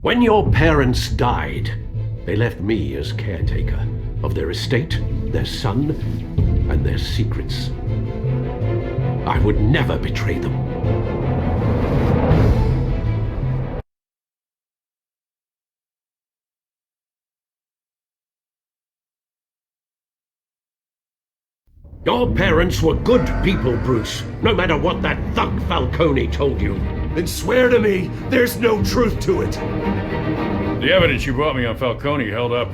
When your parents died, they left me as caretaker of their estate, their son, and their secrets. I would never betray them. Your parents were good people, Bruce, no matter what that thug Falcone told you. Then swear to me there's no truth to it. The evidence you brought me on Falcone held up.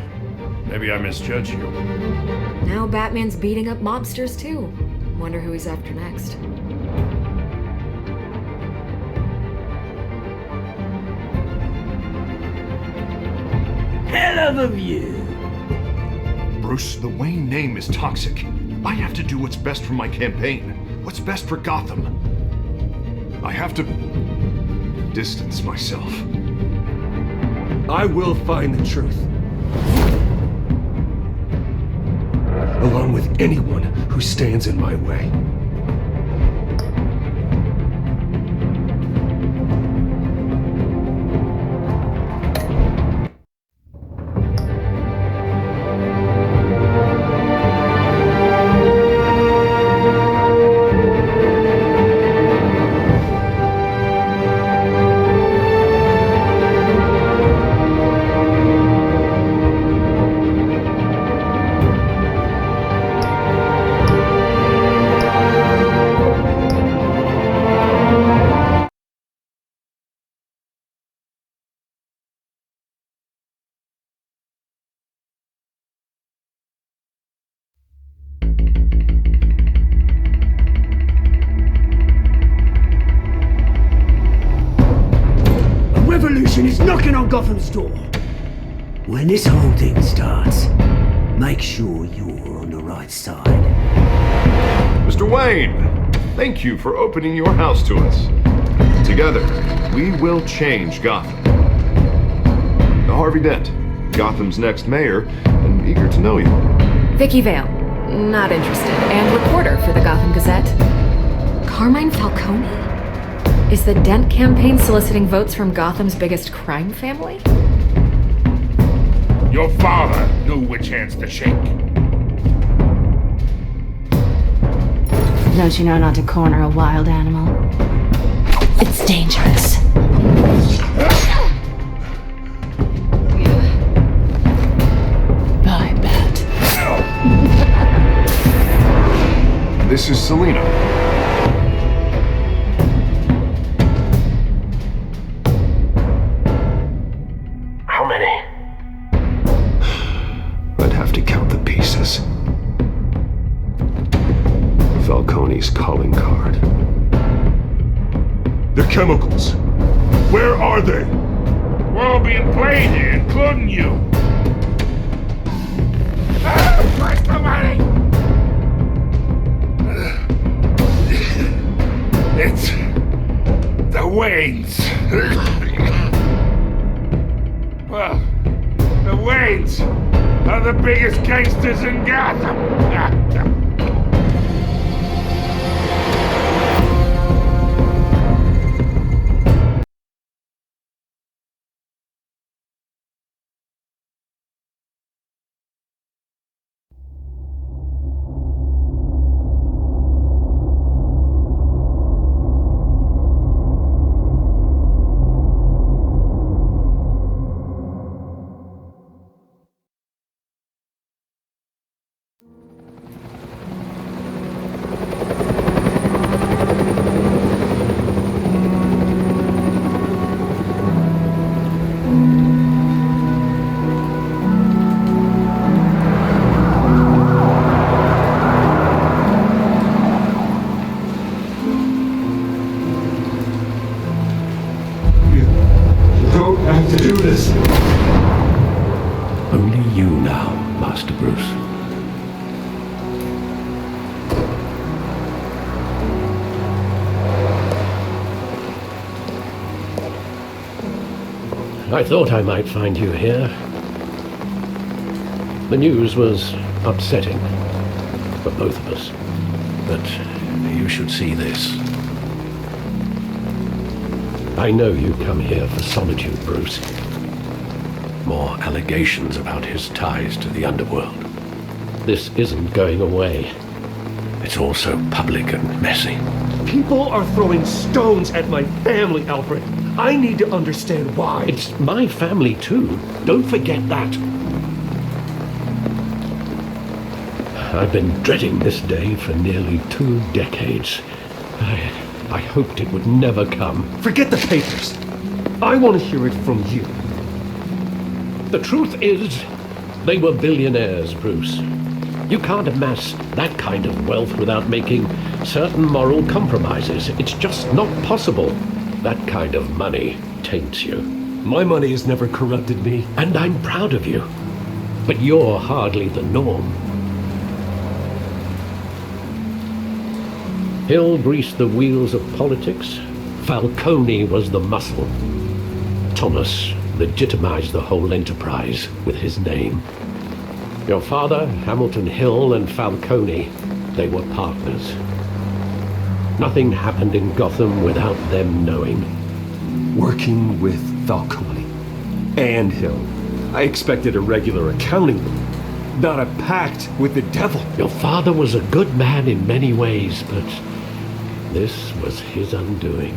Maybe I misjudged you. Now Batman's beating up mobsters too. Wonder who he's after next. Hell of a view. Bruce, the Wayne name is toxic. I have to do what's best for my campaign. What's best for Gotham. I have to distance myself. I will find the truth. Along with anyone who stands in my way. Is knocking on Gotham's door. When this whole thing starts, make sure you're on the right side. Mr. Wayne, thank you for opening your house to us. Together, we will change Gotham. Harvey Dent, Gotham's next mayor, and eager to know you. Vicky Vale, not interested, and reporter for the Gotham Gazette. Carmine Falcone? Is the Dent campaign soliciting votes from Gotham's biggest crime family? Your father knew which hands to shake. Don't you know not to corner a wild animal? It's dangerous. I bet. This is Selina. Falcone's calling card. The chemicals. Where are they? We're all being played here, including you. Where's the money? It's the Waynes. Well, the Waynes are the biggest gangsters in Gotham. To do this. Only you now, Master Bruce. I thought I might find you here. The news was upsetting for both of us, but you should see this. I know you come here for solitude, Bruce. more allegations about his ties to the underworld. This isn't going away. It's all so public and messy. People are throwing stones at my family, Alfred. I need to understand why. It's my family too. Don't forget that. I've been dreading this day for nearly 2 decades. I hoped it would never come. Forget the papers. I want to hear it from you. The truth is, they were billionaires, Bruce. You can't amass that kind of wealth without making certain moral compromises. It's just not possible. That kind of money taints you. My money has never corrupted me. And I'm proud of you. But you're hardly the norm. Hill greased the wheels of politics. Falcone was the muscle. Thomas legitimized the whole enterprise with his name. Your father, Hamilton Hill, and Falcone, they were partners. Nothing happened in Gotham without them knowing. Working with Falcone and Hill. I expected a regular accounting, not a pact with the devil. Your father was a good man in many ways, but this was his undoing.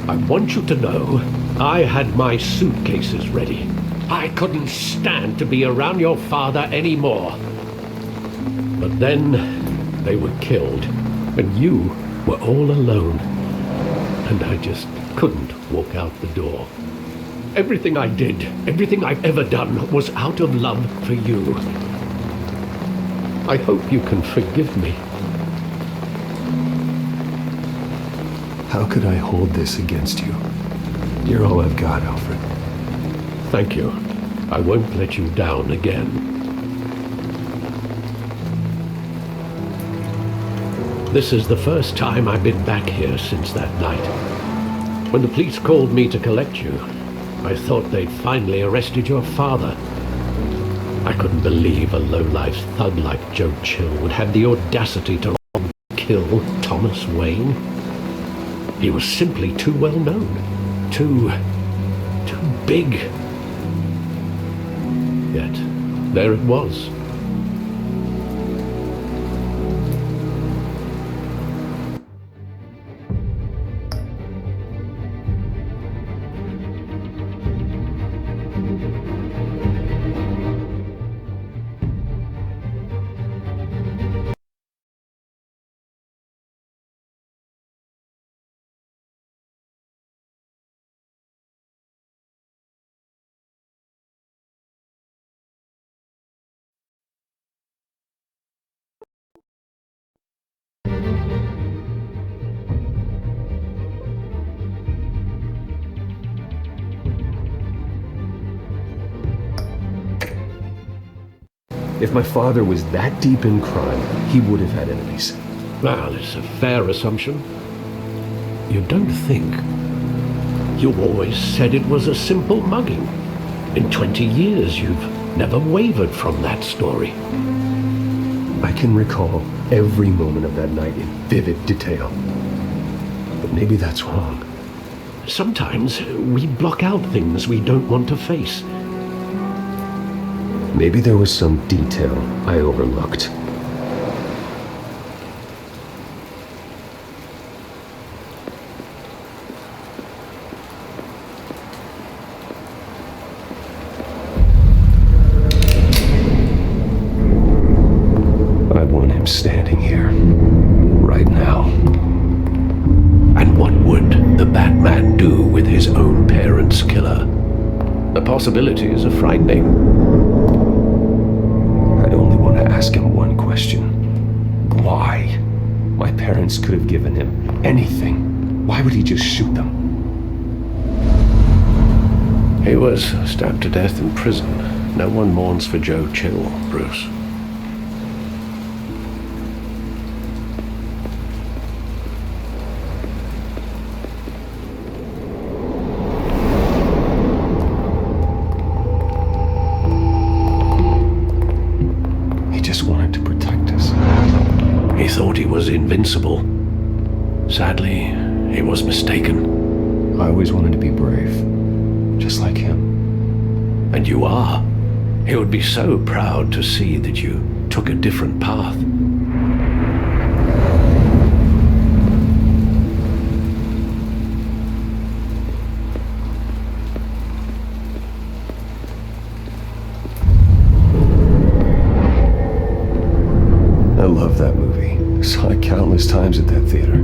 I want you to know, I had my suitcases ready. I couldn't stand to be around your father anymore. But then they were killed, and you were all alone. And I just couldn't walk out the door. Everything I did, everything I've ever done, was out of love for you. I hope you can forgive me. How could I hold this against you? You're all I've got, Alfred. Thank you. I won't let you down again. This is the first time I've been back here since that night. When the police called me to collect you, I thought they'd finally arrested your father. I couldn't believe a low-life thug like Joe Chill would have the audacity to kill Thomas Wayne. He was simply too well known. Too big. Yet, there it was. If my father was that deep in crime, he would have had enemies. Well, it's a fair assumption. You don't think. You always said it was a simple mugging. In 20 years, you've never wavered from that story. I can recall every moment of that night in vivid detail. But maybe that's wrong. Sometimes we block out things we don't want to face. Maybe there was some detail I overlooked. I want him standing here, right now. And what would the Batman do with his own parents' killer? The possibilities are frightening. Ask him one question. Why? My parents could have given him anything. Why would he just shoot them? He was stabbed to death in prison. No one mourns for Joe Chill, Bruce. Invincible. Sadly, he was mistaken. I always wanted to be brave, just like him. And And you are. He would be so proud to see that you took a different path. I love that movie. Saw it countless times at that theater.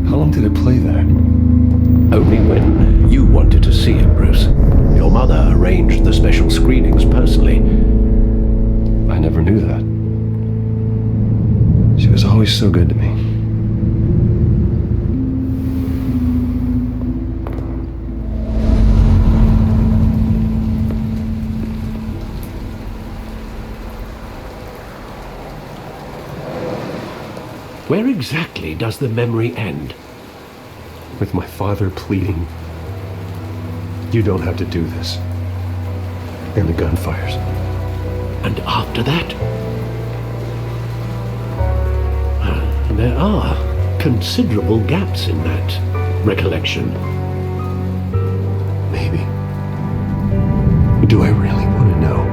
How long did it play there? Only when you wanted to see it, Bruce. Your mother arranged the special screenings personally. I never knew that. She was always so good to me. Where exactly does the memory end? With my father pleading, "You don't have to do this." And the gunfires. And after that? There are considerable gaps in that recollection. Maybe. Do I really want to know?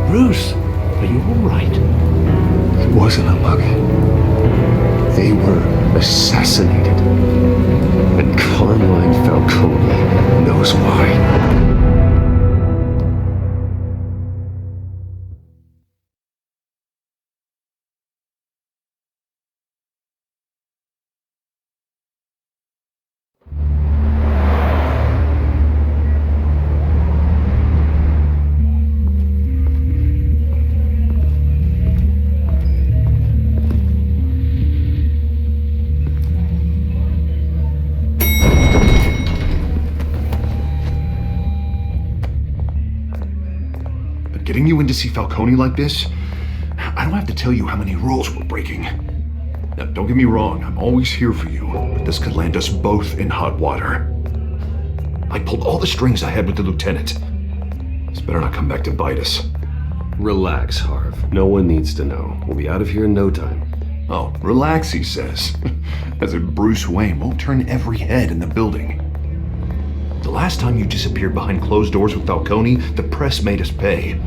Bruce, are you all right? It wasn't a mug. They were assassinated. And Carmine Falcone knows why. Getting you in to see Falcone like this, I don't have to tell you how many rules we're breaking. Now, don't get me wrong, I'm always here for you, but this could land us both in hot water. I pulled all the strings I had with the lieutenant. This better not come back to bite us. Relax, Harv. No one needs to know. We'll be out of here in no time. Oh, relax, he says. As if Bruce Wayne won't turn every head in the building. The last time you disappeared behind closed doors with Falcone, the press made us pay.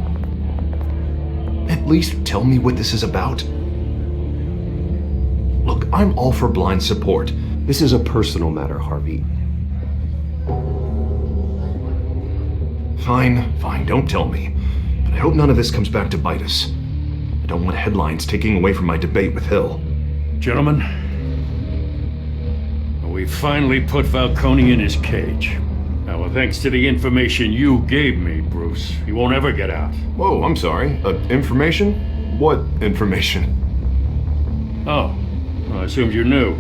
At least tell me what this is about. Look, I'm all for blind support. This is a personal matter, Harvey. Fine, don't tell me. But I hope none of this comes back to bite us. I don't want headlines taking away from my debate with Hill. Gentlemen, we finally put Falcone in his cage. Now, thanks to the information you gave me, Bruce, he won't ever get out. Whoa, I'm sorry. Information? What information? Oh, well, I assumed you knew.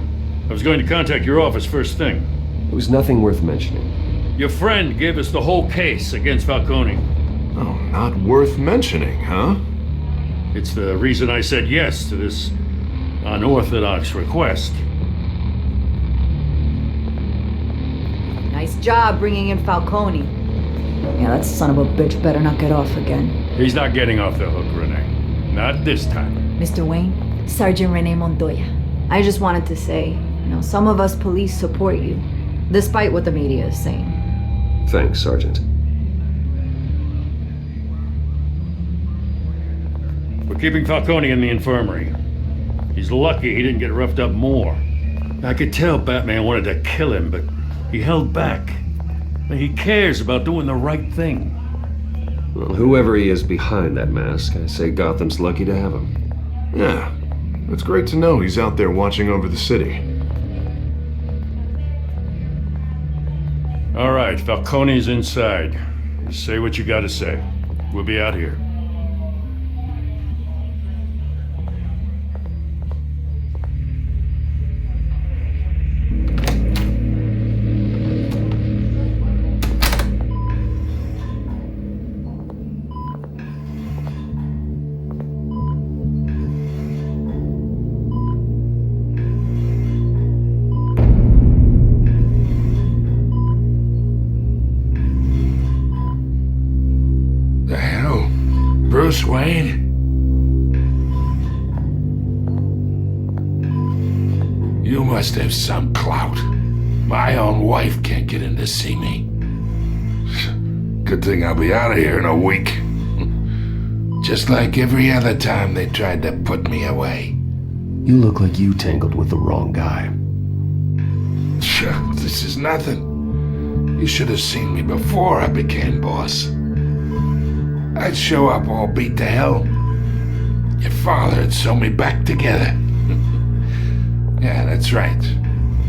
I was going to contact your office first thing. It was nothing worth mentioning. Your friend gave us the whole case against Falcone. Oh, not worth mentioning, huh? It's the reason I said yes to this unorthodox request. Nice job bringing in Falcone. Yeah, that son of a bitch better not get off again. He's not getting off the hook, Renee. Not this time. Mr. Wayne, Sergeant Rene Montoya. I just wanted to say, some of us police support you, despite what the media is saying. Thanks, Sergeant. We're keeping Falcone in the infirmary. He's lucky he didn't get roughed up more. I could tell Batman wanted to kill him, but he held back. He cares about doing the right thing. Well, whoever he is behind that mask, I say Gotham's lucky to have him. Yeah, it's great to know he's out there watching over the city. All right, Falcone's inside. Just say what you gotta say. We'll be out here. Bruce Wayne? You must have some clout. My own wife can't get in to see me. Good thing I'll be out of here in a week. Just like every other time they tried to put me away. You look like you tangled with the wrong guy. This is nothing. You should have seen me before I became boss. I'd show up all beat to hell. Your father'd sew me back together. Yeah, that's right.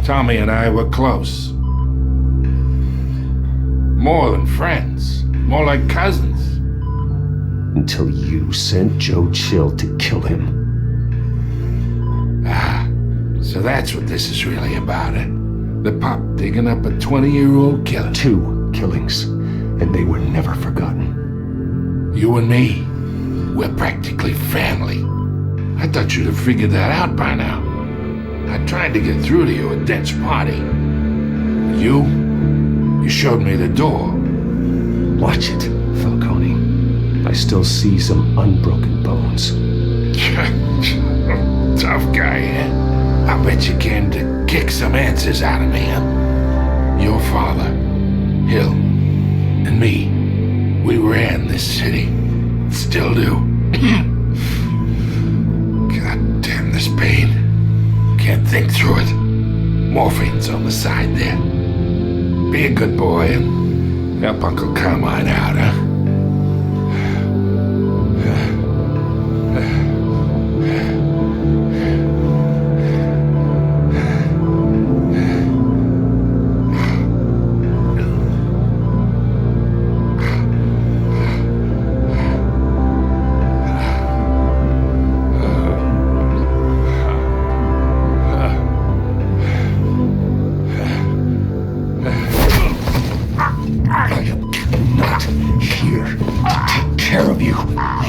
Tommy and I were close. More than friends. More like cousins. Until you sent Joe Chill to kill him. Ah, so that's what this is really about, eh? The pup digging up a 20-year-old killer. 2 killings, and they were never forgotten. You and me, we're practically family. I thought you'd have figured that out by now. I tried to get through to you at Dent's party. You showed me the door. Watch it, Falcone. I still see some unbroken bones. Tough guy, eh? I bet you came to kick some answers out of me, huh? Your father, Hill, and me. We ran this city. Still do. God damn this pain. Can't think through it. Morphine's on the side there. Be a good boy and help Uncle Carmine out, huh?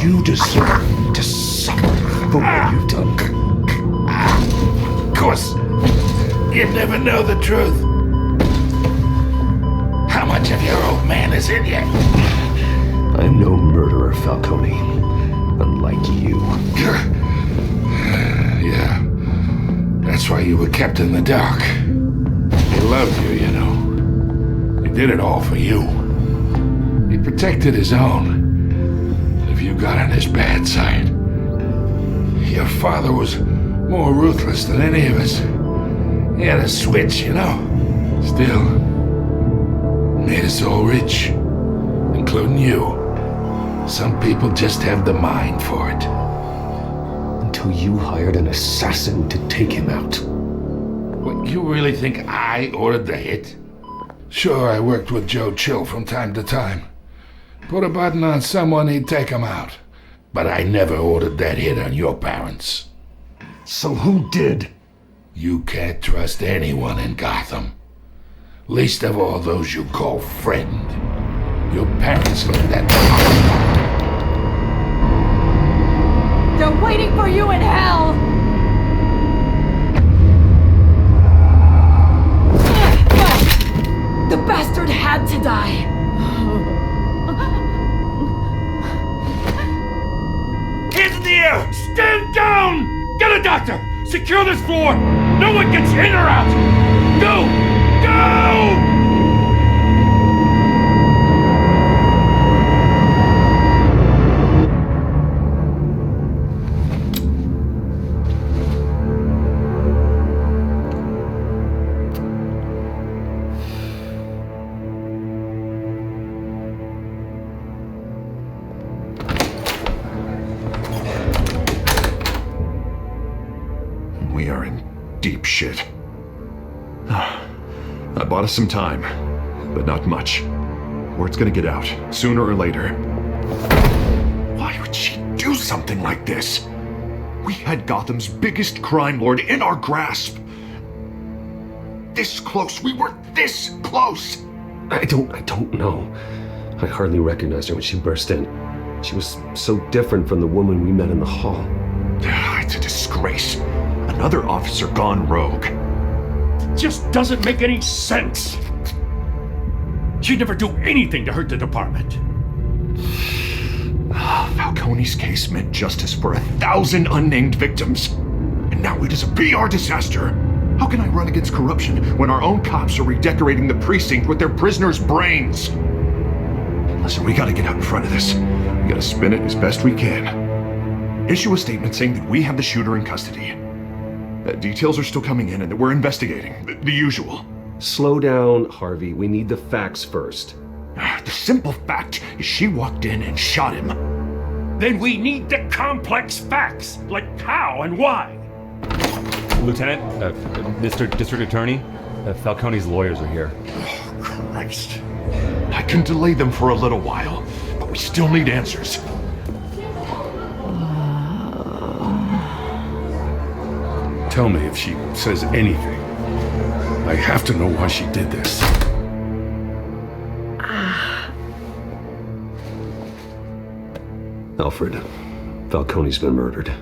You deserve to suffer for what you've done. Of course, you'd never know the truth. How much of your old man is in you? I'm no murderer, Falcone. Unlike you. Yeah. That's why you were kept in the dark. He loved you, you know. He did it all for you. He protected his own. You got on his bad side. Your father was more ruthless than any of us. He had a switch, you know. Still, made us all rich, including you. Some people just have the mind for it. Until you hired an assassin to take him out. What, you really think I ordered the hit? Sure, I worked with Joe Chill from time to time. Put a button on someone, he'd take him out. But I never ordered that hit on your parents. So who did? You can't trust anyone in Gotham. Least of all those you call friend. Your parents learned that. They're waiting for you in hell! The bastard had to die! Stand down! Get a doctor! Secure this floor! No one gets in or out! Go! Go! We are in deep shit. I bought us some time, but not much. Word's gonna get out, sooner or later. Why would she do something like this? We had Gotham's biggest crime lord in our grasp. This close, we were this close! I don't know. I hardly recognized her when she burst in. She was so different from the woman we met in the hall. It's a disgrace. Another officer gone rogue. Just doesn't make any sense. She'd never do anything to hurt the department. Falcone's case meant justice for 1,000 unnamed victims. And now it is a PR disaster. How can I run against corruption when our own cops are redecorating the precinct with their prisoners' brains? Listen, we gotta get out in front of this. We gotta spin it as best we can. Issue a statement saying that we have the shooter in custody. Details are still coming in and that we're investigating. The usual. Slow down, Harvey. We need the facts first. The simple fact is she walked in and shot him. Then we need the complex facts, like how and why. Lieutenant, Mr. District Attorney, Falcone's lawyers are here. Oh, Christ. I can delay them for a little while, but we still need answers. Tell me if she says anything. I have to know why she did this. Alfred, Falcone's been murdered.